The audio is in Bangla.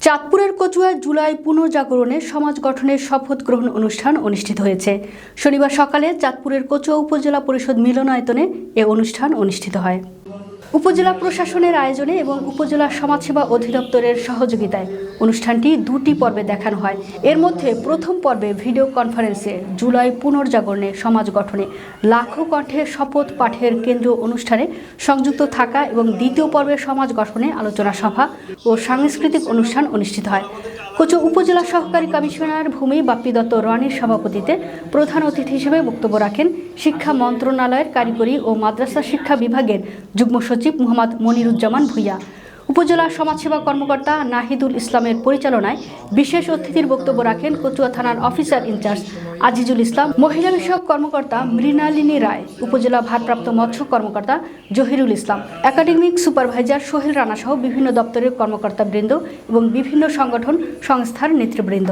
চাঁদপুরের কচুয়ায় জুলাই পুনর্জাগরণে সমাজ গঠনের শপথ গ্রহণ অনুষ্ঠান অনুষ্ঠিত হয়েছে। শনিবার সকালে চাঁদপুরের কচুয়া উপজেলা পরিষদ মিলনায়তনে এ অনুষ্ঠান অনুষ্ঠিত হয়। উপজেলা প্রশাসনের আয়োজনে এবং উপজেলা সমাজসেবা অধিদপ্তরের সহযোগিতায় অনুষ্ঠানটি দুটি পর্বে দেখানো হয়। এর মধ্যে প্রথম পর্বে ভিডিও কনফারেন্সে জুলাই পুনর্জাগরণে সমাজ গঠনে লাখো কণ্ঠে শপথ পাঠের কেন্দ্রীয় অনুষ্ঠানে সংযুক্ত থাকা এবং দ্বিতীয় পর্বে সমাজ গঠনে আলোচনা সভা ও সাংস্কৃতিক অনুষ্ঠান অনুষ্ঠিত হয়। কচুয়া উপজেলা সহকারী কমিশনার ভূমি বাপ্পি দত্ত রানীর সভাপতিত্বে প্রধান অতিথি হিসেবে বক্তব্য রাখেন শিক্ষা মন্ত্রণালয়ের কারিগরি ও মাদ্রাসা শিক্ষা বিভাগের যুগ্ম সচিব মোহাম্মদ মনিরুজ্জামান ভূঁইয়া। উপজেলা সমাজসেবা কর্মকর্তা নাহিদুল ইসলামের পরিচালনায় বিশেষ অতিথির বক্তব্য রাখেন কচুয়া থানার অফিসার ইনচার্জ আজিজুল ইসলাম, মহিলা বিষয়ক কর্মকর্তা মৃণালিনী রায়, উপজেলা ভারপ্রাপ্ত মৎস্য কর্মকর্তা জহিরুল ইসলাম, একাডেমিক সুপারভাইজার সোহেল রানা সহ বিভিন্ন দপ্তরের কর্মকর্তাবৃন্দ এবং বিভিন্ন সংগঠন সংস্থার নেতৃবৃন্দ।